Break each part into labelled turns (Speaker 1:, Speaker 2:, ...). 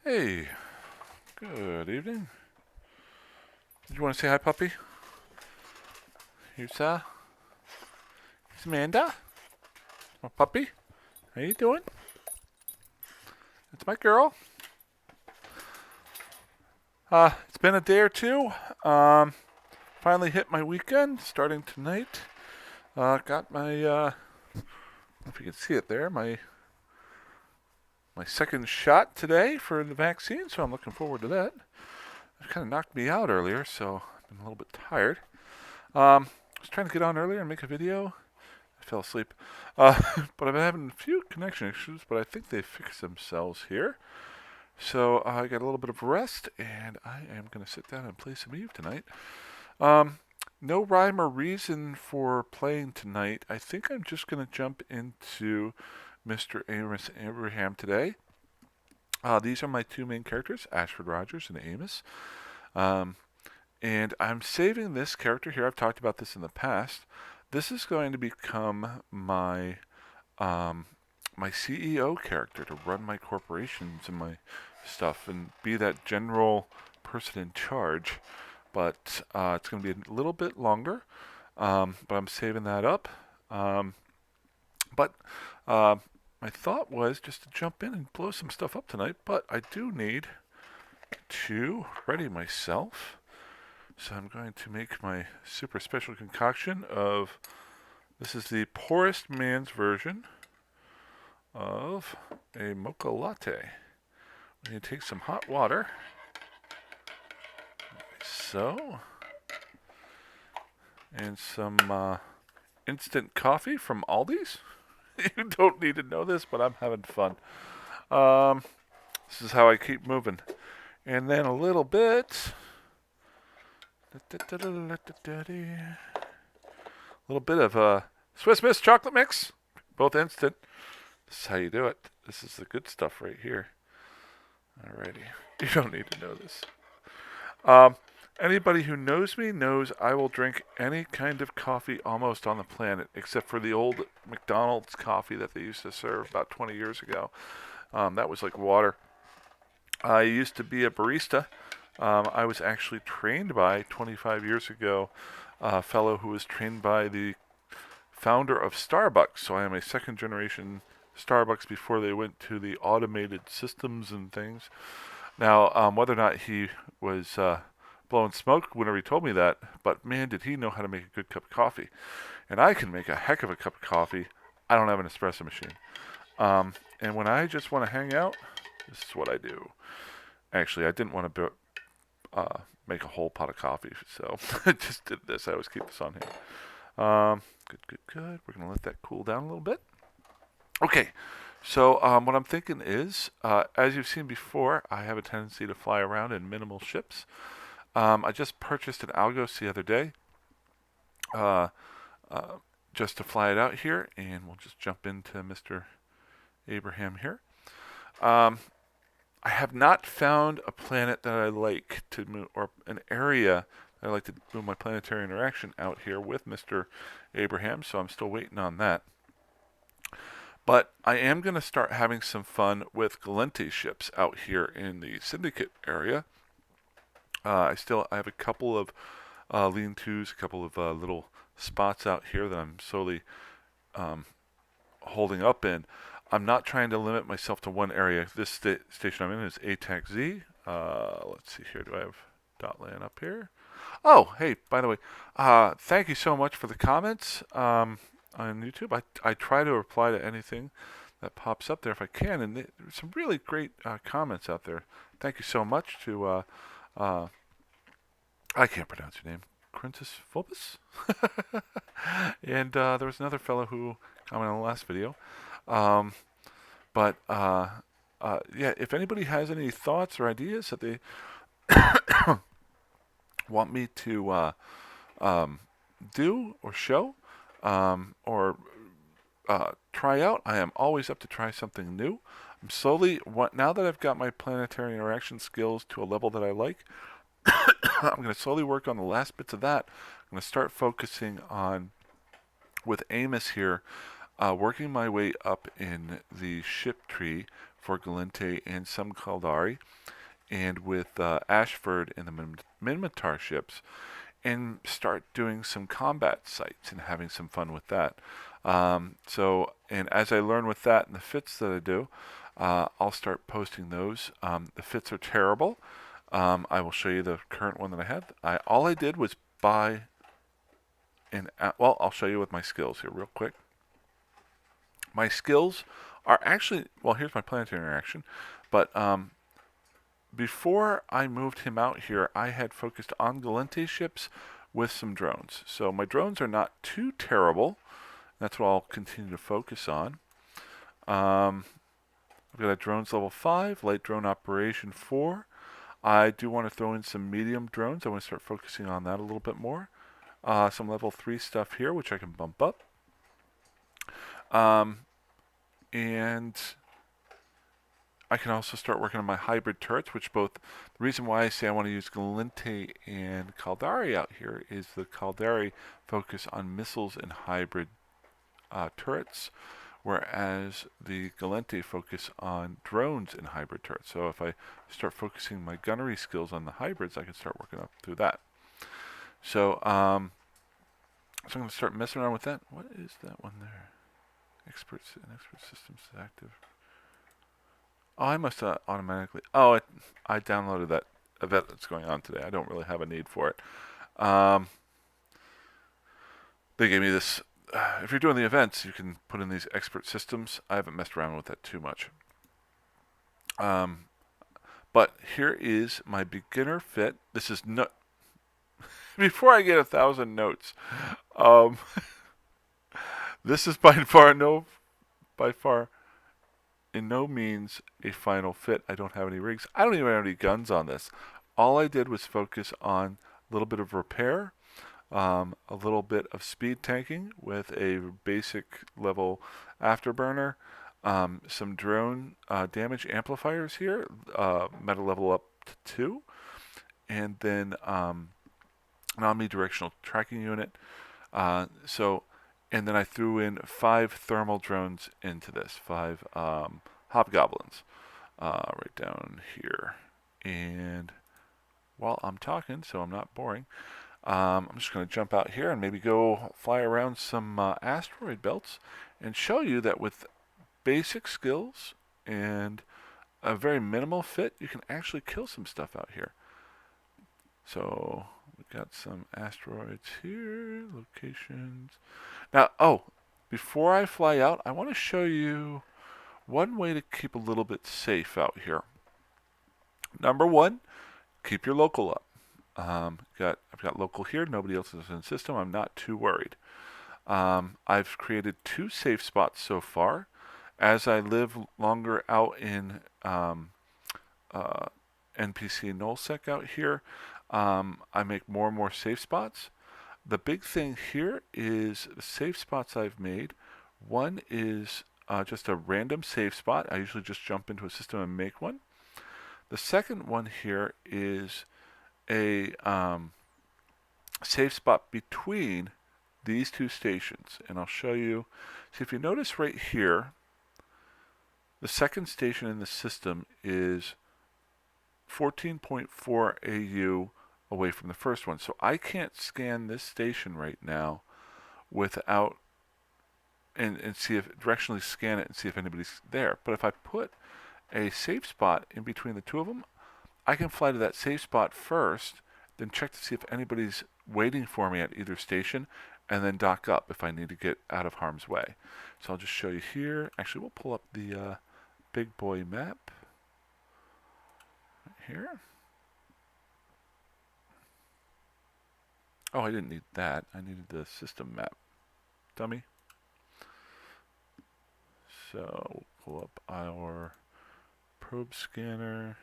Speaker 1: Hey, good evening. Did you want to say hi, puppy? Here's Amanda, my puppy. How you doing? It's my girl. It's been a day or two. Um, Finally hit my weekend, starting tonight. Got my, I don't know if you can see it there, my second shot today for the vaccine, so I'm looking forward to that. It kind of knocked me out earlier, so I've been a little bit tired. I was trying to get on earlier and make a video. I fell asleep. But I've been having a few connection issues, but I think they fixed themselves here. So I got a little bit of rest, and I am going to sit down and play some Eve tonight. Um, no rhyme or reason for playing tonight. I think I'm just going to jump into Mr. Amos Abraham today. These are my two main characters, Ashford Rogers and Amos. Um, and I'm saving this character here. I've talked about this in the past. This is going to become um, my CEO character to run my corporations and my stuff and be that general person in charge. But it's going to be a little bit longer, but I'm saving that up. Um, but uh, my thought was just to jump in and blow some stuff up tonight, but I do need to ready myself. So I'm going to make my super special concoction of, this is the poorest man's version of a mocha latte. We need to take some hot water, like so, and some instant coffee from Aldi's. You don't need to know this, but I'm having fun. Um, this is how I keep moving. And then a little bit, Swiss Miss chocolate mix, both instant. This is how you do it. This is the good stuff right here. Alrighty, you don't need to know this. Um, Anybody who knows me knows I will drink any kind of coffee almost on the planet, except for the old McDonald's coffee that they used to serve about 20 years ago. That was like water. I used to be a barista. I was actually trained by 25 years ago a fellow who was trained by the founder of Starbucks. So I am a second generation Starbucks before they went to the automated systems and things. Now, whether or not he was blowing smoke whenever he told me that, but man, did he know how to make a good cup of coffee. And I can make a heck of a cup of coffee. I don't have an espresso machine. And when I just want to hang out, this is what I do. Actually, I didn't want to make a whole pot of coffee, so I just did this. I always keep this on here. Good. We're going to let that cool down a little bit. Okay, so what I'm thinking is, as you've seen before, I have a tendency to fly around in minimal ships. I just purchased an Algos the other day, uh, uh, just to fly it out here, and we'll just jump into Mr. Abraham here. Um, I have not found a planet that I like to move, or an area that I like to move my planetary interaction out here with Mr. Abraham, so I'm still waiting on that. But I am going to start having some fun with Gallente ships out here in the Syndicate area. I have a couple of lean-tos, a couple of little spots out here that I'm slowly um, holding up in. I'm not trying to limit myself to one area. This station I'm in is ATAC Z. Let's see here. Do I have Dotland up here? Oh, hey, by the way, thank you so much for the comments on YouTube. I try to reply to anything that pops up there if I can, and there's some really great comments out there. Thank you so much to, I can't pronounce your name, Quintus Phobus? And there was another fellow who commented on the last video. Um, but yeah, if anybody has any thoughts or ideas that they want me to do or show or try out, I am always up to try something new. I'm slowly, now that I've got my planetary interaction skills to a level that I like, I'm going to slowly work on the last bits of that. I'm going to start focusing on, with Amos here, working my way up in the ship tree for Gallente and some Caldari, and with Ashford and the Minmatar ships, and start doing some combat sites and having some fun with that. And as I learn with that and the fits that I do, I'll start posting those. The fits are terrible. I will show you the current one that I had. All I did was buy well, I'll show you with my skills here real quick. My skills are actually, well, here's my planetary interaction, but before I moved him out here, I had focused on Gallente ships with some drones. So my drones are not too terrible. That's what I'll continue to focus on. I've got a drones level 5, light drone operation 4. I do want to throw in some medium drones. I want to start focusing on that a little bit more. Some level 3 stuff here, which I can bump up. And I can also start working on my hybrid turrets, which both, the reason why I say I want to use Gallente and Caldari out here is the Caldari focus on missiles and hybrid turrets, whereas the Gallente focus on drones and hybrid turrets. So if I start focusing my gunnery skills on the hybrids, I can start working up through that. So, so I'm going to start messing around with that. What is that one there? Expert systems active. Oh, I must automatically. Oh, I downloaded that event that's going on today. I don't really have a need for it. They gave me this. If you're doing the events, you can put in these expert systems. I haven't messed around with that too much. But here is my beginner fit. This is no. Before I get 1,000 notes, this is by far in no means a final fit. I don't have any rigs. I don't even have any guns on this. All I did was focus on a little bit of repair, a little bit of speed tanking with a basic level afterburner, some drone damage amplifiers here, meta level up to 2, and then an omnidirectional tracking unit. And then I threw in 5 thermal drones into this, 5 hobgoblins right down here. And while I'm talking, so I'm not boring, I'm just going to jump out here and maybe go fly around some asteroid belts and show you that with basic skills and a very minimal fit, you can actually kill some stuff out here. So we got some asteroids here, locations. Now, before I fly out, I want to show you one way to keep a little bit safe out here. Number 1, keep your local up. I've got local here. Nobody else is in the system. I'm not too worried. I've created 2 safe spots so far. As I live longer out in NPC Nullsec out here, I make more and more safe spots. The big thing here is the safe spots I've made. One is just a random safe spot. I usually just jump into a system and make one. The second one here is a safe spot between these 2 stations. And I'll show you. See, if you notice right here, the second station in the system is 14.4 AU away from the first one. So I can't scan this station right now without and see if directionally scan it and see if anybody's there. But if I put a safe spot in between the 2 of them, I can fly to that safe spot first, then check to see if anybody's waiting for me at either station, and then dock up if I need to get out of harm's way. So I'll just show you here. Actually, we'll pull up the big boy map right here. Oh, I didn't need that. I needed the system map. Dummy. So we'll pull up our probe scanner.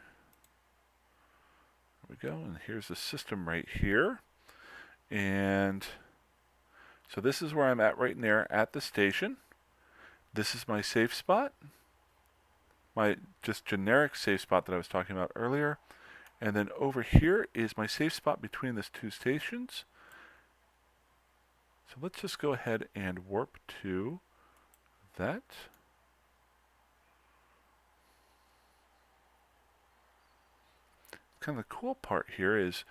Speaker 1: There we go. And here's the system right here. And so this is where I'm at right there at the station. This is my safe spot. My just generic safe spot that I was talking about earlier. And then over here is my safe spot between these 2 stations. So let's just go ahead and warp to that. kind of the cool part here is,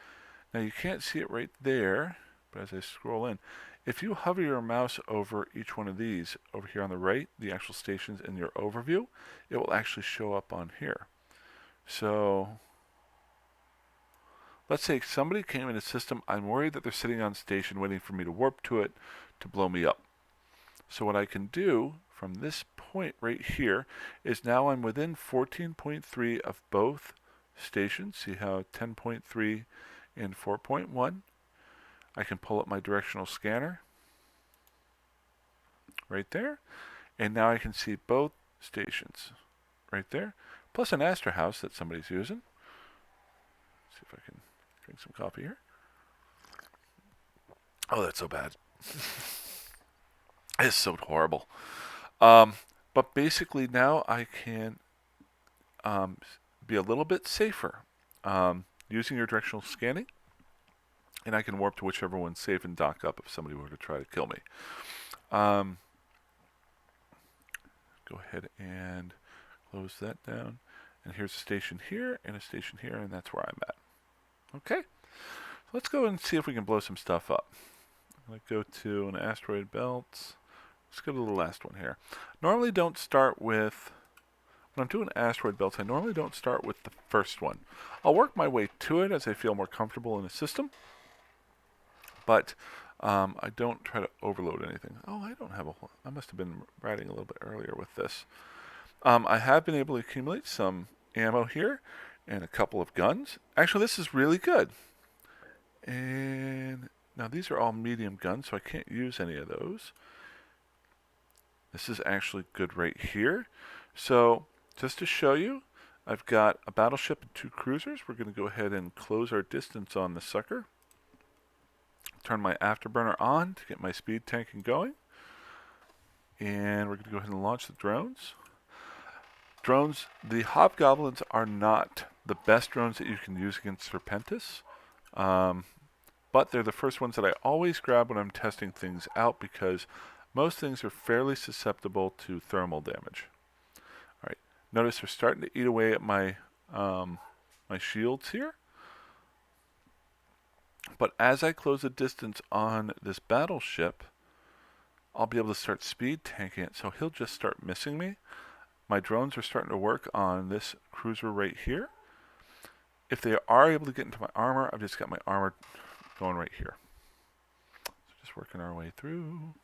Speaker 1: now you can't see it right there, but as I scroll in, if you hover your mouse over each one of these, over here on the right, the actual stations in your overview, it will actually show up on here. So let's say somebody came in the system, I'm worried that they're sitting on station waiting for me to warp to it to blow me up. So what I can do from this point right here is now I'm within 14.3 of both stations. See how 10.3 and 4.1. I can pull up my directional scanner right there, and now I can see both stations right there, plus an Astra house that somebody's using. Let's see if I can drink some coffee here. Oh, that's so bad. It's so horrible. But basically now I can be a little bit safer using your directional scanning, and I can warp to whichever one's safe and dock up if somebody were to try to kill me. Go ahead and close that down. And here's a station here and a station here, and that's where I'm at. Okay, so let's go and see if we can blow some stuff up. I'm going to go to an asteroid belt. Let's go to the last one here. Normally don't start with, when I'm doing asteroid belts, I normally don't start with the first one. I'll work my way to it as I feel more comfortable in the system, but I don't try to overload anything. Oh, I don't have I must have been writing a little bit earlier with this. I have been able to accumulate some ammo here and a couple of guns. Actually, this is really good. And now these are all medium guns, so I can't use any of those. This is actually good right here. So just to show you, I've got a battleship and 2 cruisers. We're going to go ahead and close our distance on the sucker. Turn my afterburner on to get my speed tanking going. And we're going to go ahead and launch the drones. Drones, the Hobgoblins are not the best drones that you can use against Serpentis. But they're the first ones that I always grab when I'm testing things out because most things are fairly susceptible to thermal damage. All right, notice they're starting to eat away at my my shields here. But as I close the distance on this battleship, I'll be able to start speed tanking it, so he'll just start missing me. My drones are starting to work on this cruiser right here. If they are able to get into my armor, I've just got my armor going right here. So just working our way through.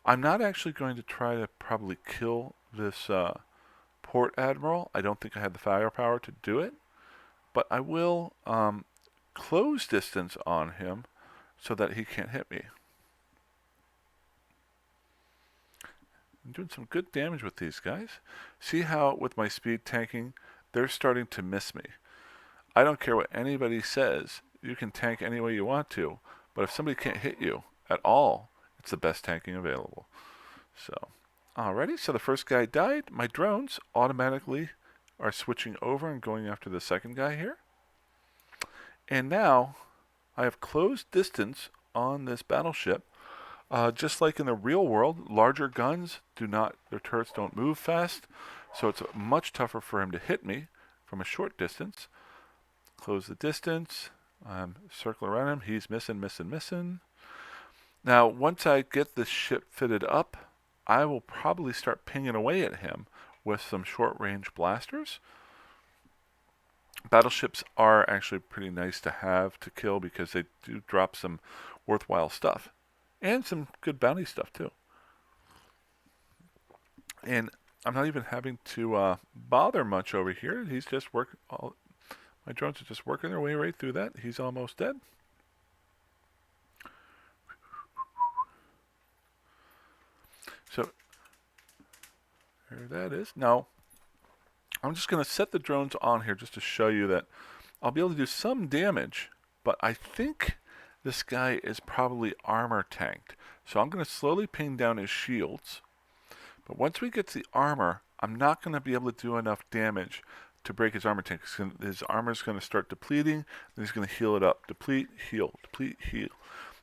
Speaker 1: I'm not actually going to try to probably kill this port admiral. I don't think I have the firepower to do it. But I will close distance on him so that he can't hit me. I'm doing some good damage with these guys. See how with my speed tanking, they're starting to miss me. I don't care what anybody says. You can tank any way you want to. But if somebody can't hit you at all, it's the best tanking available. So, alrighty. So the first guy died. My drones automatically are switching over and going after the second guy here. And now I have closed distance on this battleship. Just like in the real world, larger guns their turrets don't move fast, so it's much tougher for him to hit me from a short distance. Close the distance, circle around him, he's missing. Now, once I get this ship fitted up, I will probably start pinging away at him with some short-range blasters. Battleships are actually pretty nice to have to kill because they do drop some worthwhile stuff. And some good bounty stuff, too. And I'm not even having to bother much over here. He's just working. My drones are just working their way right through that. He's almost dead. So, there that is. Now, I'm just going to set the drones on here just to show you that I'll be able to do some damage. But I think this guy is probably armor tanked. So I'm going to slowly ping down his shields. But once we get to the armor, I'm not going to be able to do enough damage to break his armor tank. His armor is going to start depleting, and he's going to heal it up. Deplete, heal, deplete, heal.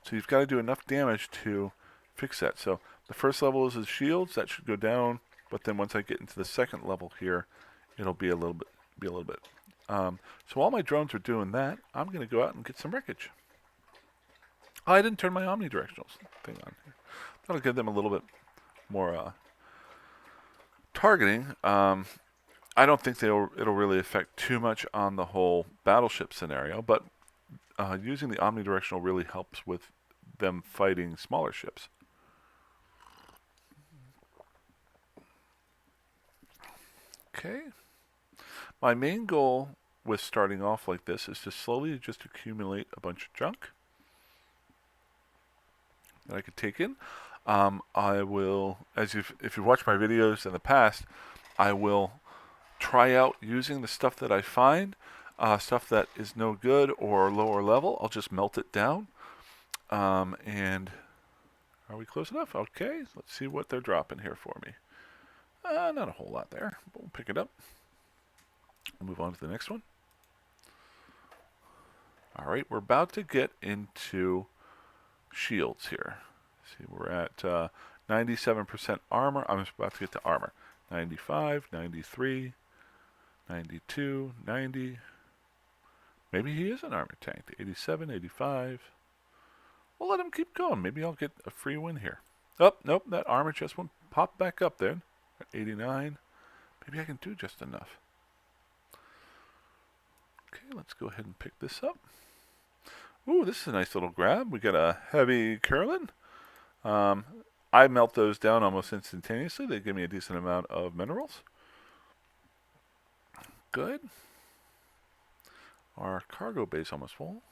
Speaker 1: So you've got to do enough damage to fix that. So the first level is his shields. That should go down. But then once I get into the second level here, it'll be a little bit So while my drones are doing that, I'm going to go out and get some wreckage. Oh, I didn't turn my omnidirectional thing on here. That'll give them a little bit more targeting. I don't think it'll really affect too much on the whole battleship scenario, but using the omnidirectional really helps with them fighting smaller ships. Okay. My main goal with starting off like this is to slowly just accumulate a bunch of junk that I could take in. I will, if you've watched my videos in the past, I will try out using the stuff that I find, stuff that is no good or lower level. I'll just melt it down. And are we close enough? Okay, let's see what they're dropping here for me. Not a whole lot there, but we'll pick it up. We'll move on to the next one. All right, we're about to get into shields here. See, we're at 97% armor. I'm just about to get to armor. 95, 93, 92, 90. Maybe he is an armor tank. 87, 85. We'll let him keep going. Maybe I'll get a free win here. Oh, nope, that armor chest won't pop back up then. 89. Maybe I can do just enough. Okay, let's go ahead and pick this up. Ooh, this is a nice little grab. We got a heavy Curlin. I melt those down almost instantaneously. They give me a decent amount of minerals. Good. Our cargo bay's almost full.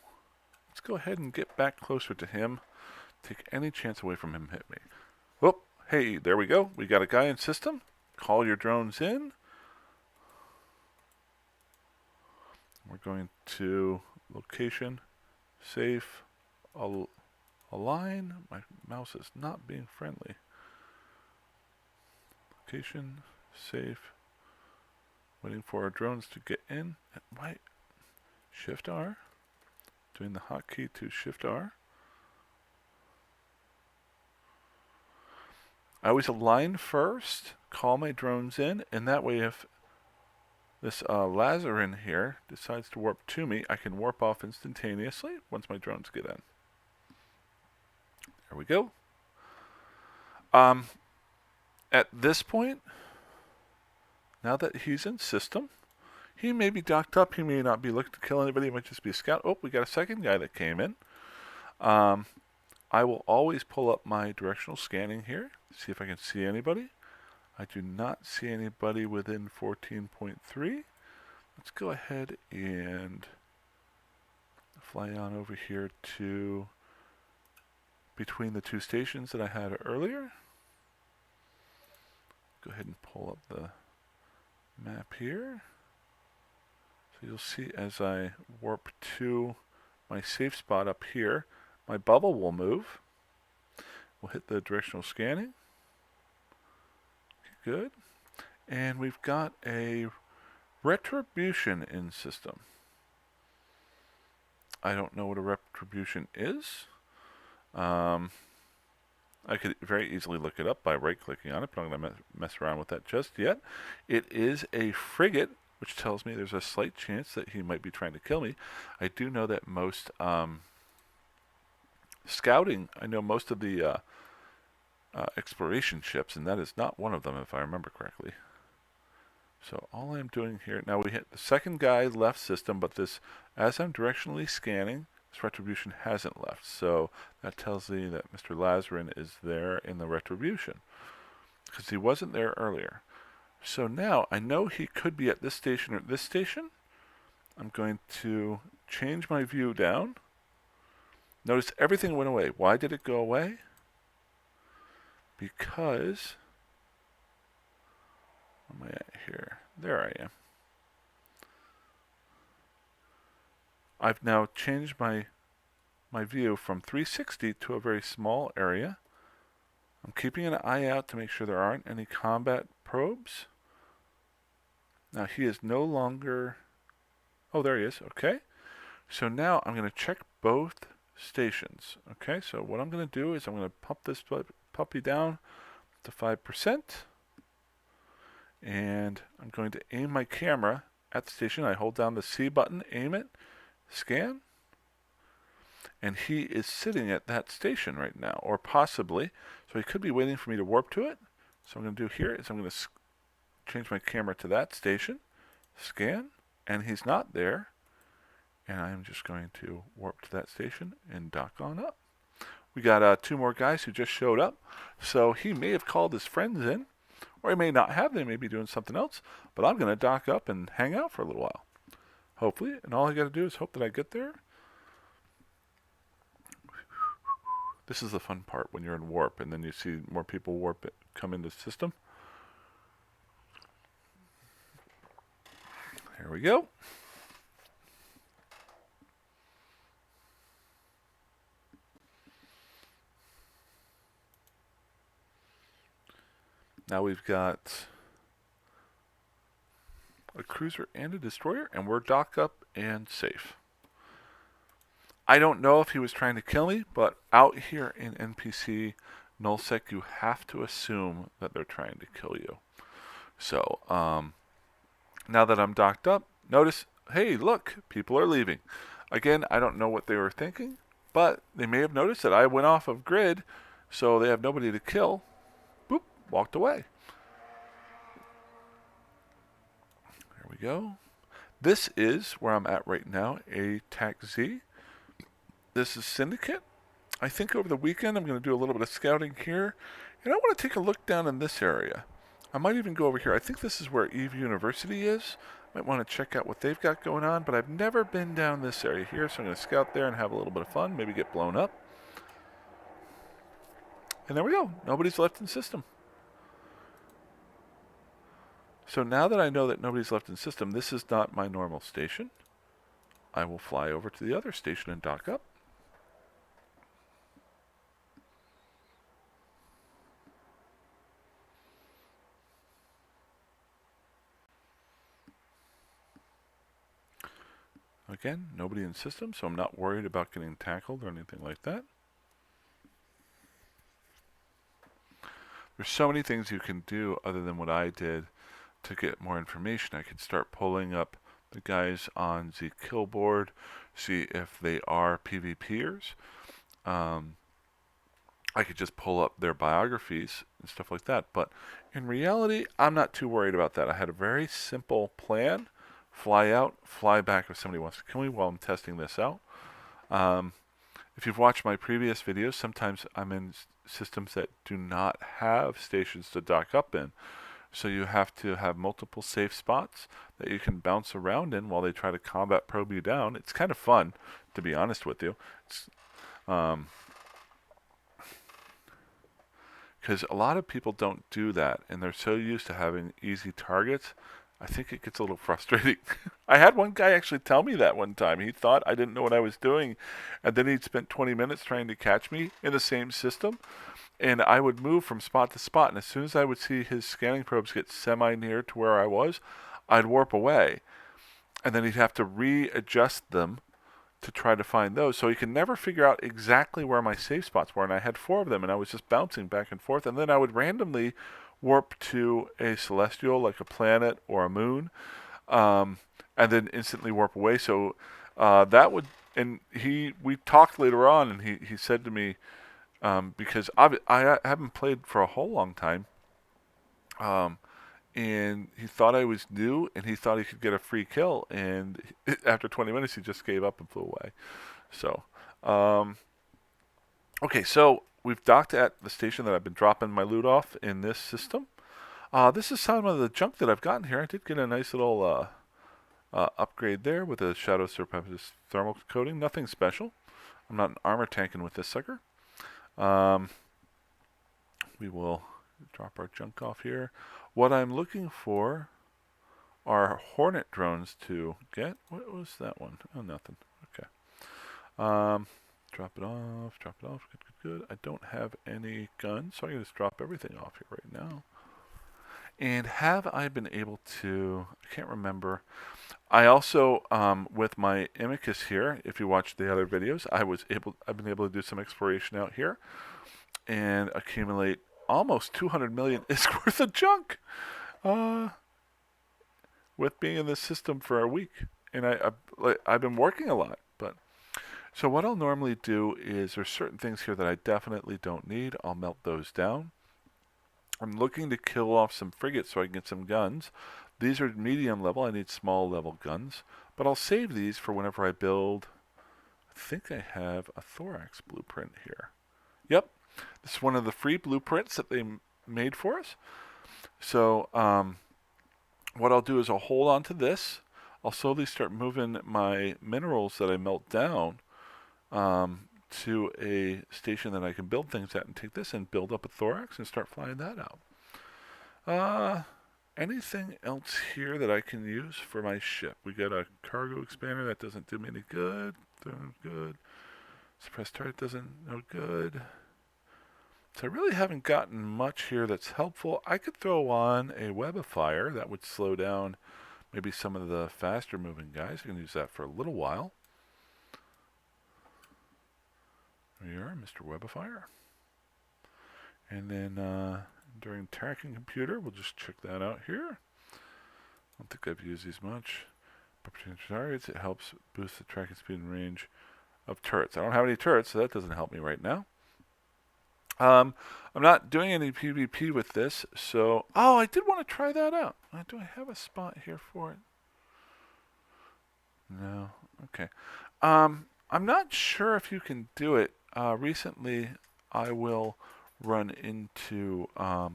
Speaker 1: Let's go ahead and get back closer to him. Take any chance away from him hit me. Whoop. Hey, there we go. We got a guy in system. Call your drones in. We're going to location, safe, align. My mouse is not being friendly. Location, safe. Waiting for our drones to get in. Wait. Shift R. Doing the hotkey to Shift R. I always align first, call my drones in, and that way if this Lazarin here decides to warp to me, I can warp off instantaneously once my drones get in. There we go. At this point, now that he's in system, he may be docked up. He may not be looking to kill anybody. He might just be a scout. Oh, we got a second guy that came in. I will always pull up my directional scanning here, see if I can see anybody. I do not see anybody within 14.3. Let's go ahead and fly on over here to between the two stations that I had earlier. Go ahead and pull up the map here. So you'll see as I warp to my safe spot up here, my bubble will move. We'll hit the directional scanning. Okay, good. And we've got a retribution in system. I don't know what a retribution is. I could very easily look it up by right-clicking on it, but I'm not going to mess around with that just yet. It is a frigate, which tells me there's a slight chance that he might be trying to kill me. I do know that most scouting, I know most of the exploration ships, and that is not one of them if I remember correctly. So all I'm doing here, now we hit the second guy left system, but this, as I'm directionally scanning, this retribution hasn't left. So that tells me that Mr. Lazarin is there in the retribution, because he wasn't there earlier. So now I know he could be at this station or this station. I'm going to change my view down. Notice everything went away. Why did it go away? Because, where am I at here? There I am. I've now changed my view from 360 to a very small area. I'm keeping an eye out to make sure there aren't any combat probes. Now he is no longer, oh there he is, okay. So now I'm going to check both stations. Okay, so what I'm going to do is I'm going to pump this puppy down to 5%. And I'm going to aim my camera at the station. I hold down the C button, aim it, scan, and he is sitting at that station right now, or possibly. So he could be waiting for me to warp to it. So I'm going to do here is I'm going to change my camera to that station, scan, and he's not there. And I'm just going to warp to that station and dock on up. We got 2 more guys who just showed up. So he may have called his friends in, or he may not have. They may be doing something else. But I'm going to dock up and hang out for a little while. Hopefully. And all I got to do is hope that I get there. This is the fun part when you're in warp and then you see more people come into the system. Here we go. Now we've got a cruiser and a destroyer, and we're docked up and safe. I don't know if he was trying to kill me, but out here in NPC Nullsec, you have to assume that they're trying to kill you. So, now that I'm docked up, notice, hey, look, people are leaving. Again, I don't know what they were thinking, but they may have noticed that I went off of grid, so they have nobody to kill. Boop, walked away. There we go. This is where I'm at right now, a TAC-Z. This is Syndicate. I think over the weekend I'm going to do a little bit of scouting here, and I want to take a look down in this area. I might even go over here. I think this is where Eve University is. Might want to check out what they've got going on, but I've never been down this area here, so I'm going to scout there and have a little bit of fun, maybe get blown up. And there we go. Nobody's left in system. So now that I know that nobody's left in system, this is not my normal station. I will fly over to the other station and dock up. Again, nobody in system, so I'm not worried about getting tackled or anything like that. There's so many things you can do other than what I did to get more information. I could start pulling up the guys on the kill board, see if they are PvPers. I could just pull up their biographies and stuff like that. But in reality, I'm not too worried about that. I had a very simple plan. Fly out, fly back if somebody wants to kill me while I'm testing this out. If you've watched my previous videos, sometimes I'm in systems that do not have stations to dock up in. So you have to have multiple safe spots that you can bounce around in while they try to combat probe you down. It's kind of fun, to be honest with you. Because a lot of people don't do that, and they're so used to having easy targets. I think it gets a little frustrating. I had one guy actually tell me that one time. He thought I didn't know what I was doing, and then he'd spent 20 minutes trying to catch me in the same system, and I would move from spot to spot, and as soon as I would see his scanning probes get semi-near to where I was, I'd warp away, and then he'd have to readjust them to try to find those. So he could never figure out exactly where my safe spots were, and I had 4 of them, and I was just bouncing back and forth, and then I would randomly warp to a celestial, like a planet or a moon, and then instantly warp away. So that would, and we talked later on, and he said to me, because I haven't played for a whole long time, and he thought I was new, and he thought he could get a free kill, and after 20 minutes he just gave up and flew away. So, okay, so we've docked at the station that I've been dropping my loot off in this system. This is some of the junk that I've gotten here. I did get a nice little upgrade there with a Shadow Serpentis thermal coating. Nothing special. I'm not an armor tanking with this sucker. We will drop our junk off here. What I'm looking for are Hornet drones to get. What was that one? Oh, nothing. Okay. Drop it off. Drop it off. Good, good, good. I don't have any guns, so I can just drop everything off here right now. And have I been able to, I can't remember. I also, with my Amicus here, if you watched the other videos, I've been able to do some exploration out here and accumulate almost 200 million ISK worth of junk. with being in this system for a week, and I've been working a lot. But so what I'll normally do is there's certain things here that I definitely don't need. I'll melt those down. I'm looking to kill off some frigates so I can get some guns. These are medium level. I need small level guns, but I'll save these for whenever I build. I think I have a thorax blueprint here. Yep, this is one of the free blueprints that they made for us. So what I'll do is I'll hold on to this. I'll slowly start moving my minerals that I melt down to a station that I can build things at, and take this and build up a thorax and start flying that out. Anything else here that I can use for my ship? We got a cargo expander that doesn't do me any good. Good. Suppress turret doesn't, no good. So I really haven't gotten much here that's helpful. I could throw on a web of fire. That would slow down maybe some of the faster moving guys. I can use that for a little while. There you are, Mr. Web of Fire. And then during tracking computer, we'll just check that out here. I don't think I've used these much. Opportunity targets, it helps boost the tracking speed and range of turrets. I don't have any turrets, so that doesn't help me right now. I'm not doing any PvP with this, so... Oh, I did want to try that out. Do I have a spot here for it? No. Okay. I'm not sure if you can do it. Recently, I will run into... I'll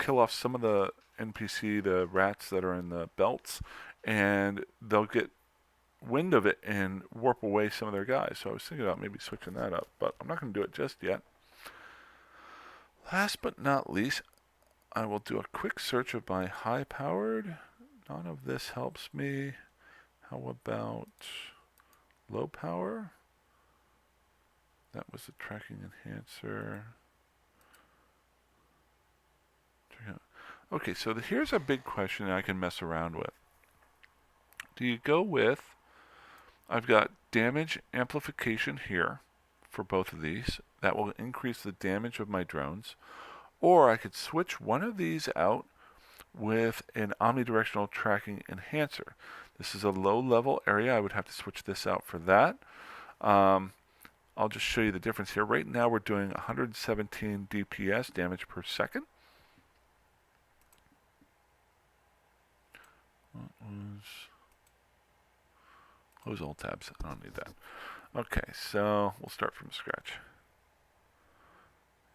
Speaker 1: kill off some of the NPC, the rats that are in the belts, and they'll get wind of it and warp away some of their guys. So I was thinking about maybe switching that up, but I'm not going to do it just yet. Last but not least, I will do a quick search of my high-powered. None of this helps me. How about low power? That was the tracking enhancer. Okay, so here's a big question that I can mess around with. Do you go with... I've got damage amplification here for both of these. That will increase the damage of my drones. Or I could switch one of these out with an omnidirectional tracking enhancer. This is a low-level area. I would have to switch this out for that. I'll just show you the difference here. Right now we're doing 117 DPS, damage per second. Close all tabs. I don't need that. Okay, so we'll start from scratch.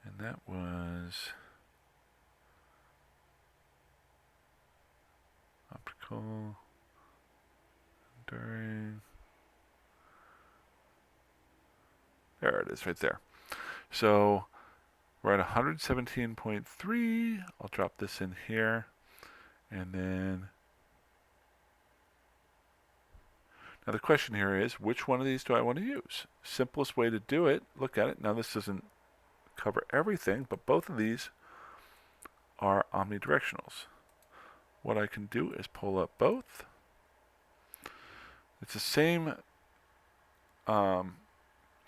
Speaker 1: And that was optical during. There it is, right there. So we're at 117.3. I'll drop this in here, and then. Now the question here is, which one of these do I want to use? Simplest way to do it, look at it. Now this doesn't cover everything, but both of these are omnidirectionals. What I can do is pull up both. It's the same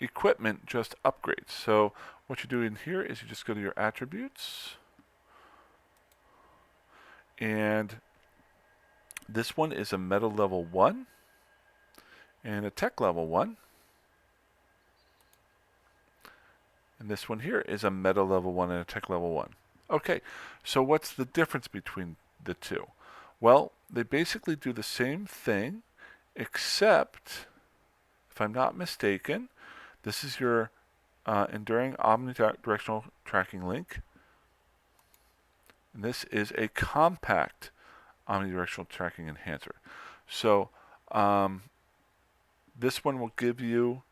Speaker 1: equipment, just upgrades. So what you do in here is you just go to your attributes, and this one is a meta level 1 and a tech level 1. And this one here is a meta level 1 and a tech level 1. Okay, so what's the difference between the two? Well, they basically do the same thing, except, if I'm not mistaken, this is your enduring omnidirectional tracking link. And this is a compact omnidirectional tracking enhancer. So this one will give you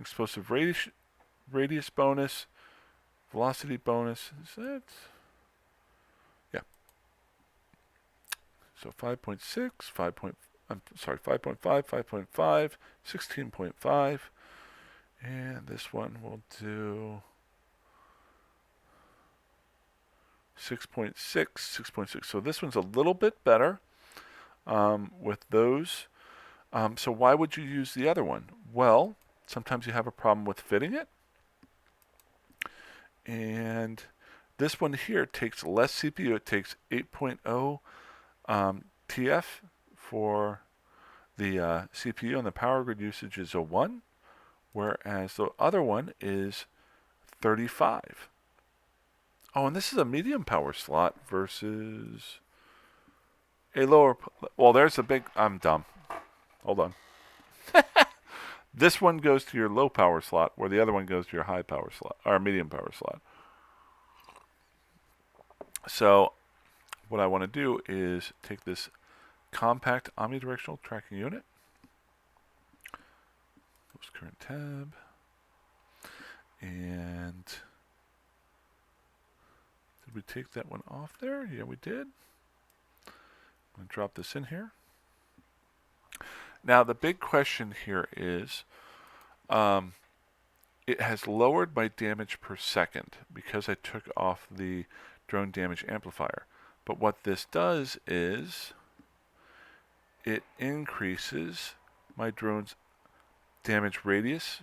Speaker 1: explosive radius bonus, velocity bonus. Is that? Yeah. So 5.6, 5.5, 5.5, 16.5. And this one will do 6.6, 6.6. So this one's a little bit better with those. So why would you use the other one? Well, sometimes you have a problem with fitting it. And this one here takes less CPU. It takes 8.0 TF for the CPU and the power grid usage is a 1, whereas the other one is 35. Oh, and this is a medium power slot versus a lower. Well, there's a big. I'm dumb. Hold on. This one goes to your low power slot, where the other one goes to your high power slot, or medium power slot. So, what I want to do is take this compact omnidirectional tracking unit. Oops, current tab. And did we take that one off there? Yeah, we did. I'm going to drop this in here. Now, the big question here is it has lowered my damage per second because I took off the drone damage amplifier. But what this does is it increases my drone's damage radius,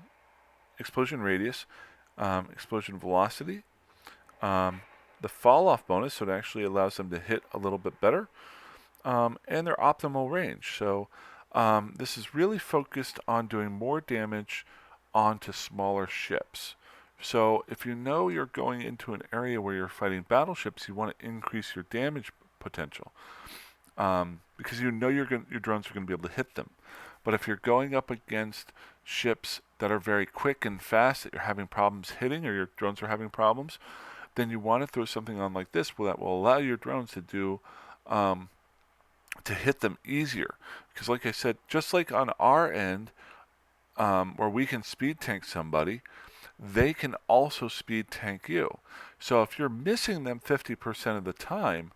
Speaker 1: explosion radius, explosion velocity, the fall off bonus, so it actually allows them to hit a little bit better, and their optimal range. So this is really focused on doing more damage onto smaller ships. So if you know you're going into an area where you're fighting battleships, you want to increase your damage potential, because you know your drones are going to be able to hit them. But if you're going up against ships that are very quick and fast that you're having problems hitting, or your drones are having problems, then you want to throw something on like this that will allow your drones to do to hit them easier. Because like I said, just like on our end, where we can speed tank somebody, they can also speed tank you. So if you're missing them 50% of the time,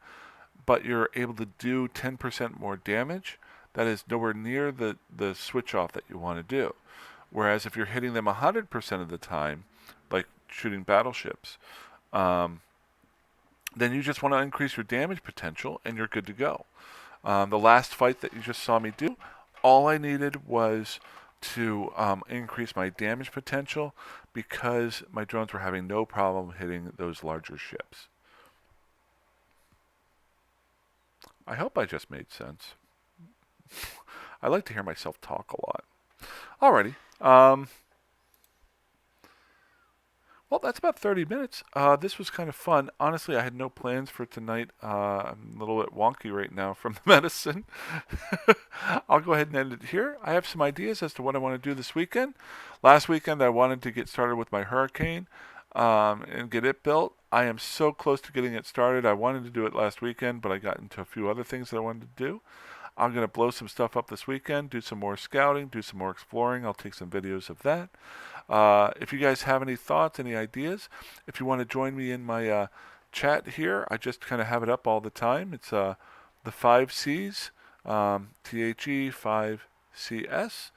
Speaker 1: but you're able to do 10% more damage, that is nowhere near the switch off that you want to do. Whereas if you're hitting them 100% of the time, like shooting battleships, then you just want to increase your damage potential and you're good to go. The last fight that you just saw me do, all I needed was to increase my damage potential because my drones were having no problem hitting those larger ships. I hope I just made sense. I like to hear myself talk a lot. Alrighty. Well, that's about 30 minutes. This was kind of fun. Honestly, I had no plans for tonight. I'm a little bit wonky right now from the medicine. I'll go ahead and end it here. I have some ideas as to what I want to do this weekend. Last weekend, I wanted to get started with my Hurricane and get it built. I am so close to getting it started. I wanted to do it last weekend, but I got into a few other things that I wanted to do. I'm going to blow some stuff up this weekend, do some more scouting, do some more exploring. I'll take some videos of that. If you guys have any thoughts, any ideas, if you want to join me in my chat here, I just kind of have it up all the time. It's the 5Cs, THE 5CS.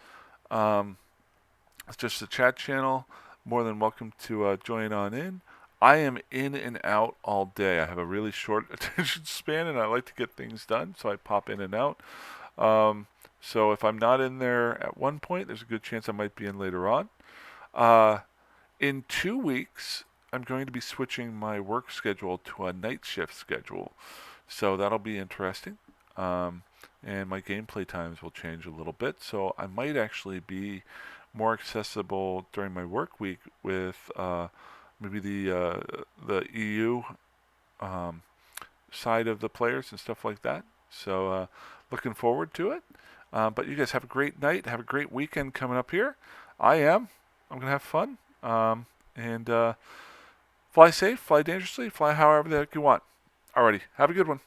Speaker 1: It's just a chat channel. More than welcome to join on in. I am in and out all day. I have a really short attention span, and I like to get things done, so I pop in and out. So if I'm not in there at one point, there's a good chance I might be in later on. In 2 weeks, I'm going to be switching my work schedule to a night shift schedule. So that'll be interesting. And my gameplay times will change a little bit. So I might actually be more accessible during my work week with maybe the EU side of the players and stuff like that. So looking forward to it. But you guys have a great night. Have a great weekend coming up here. I'm going to have fun. And fly safe, fly dangerously, fly however the heck you want. Alrighty. Have a good one.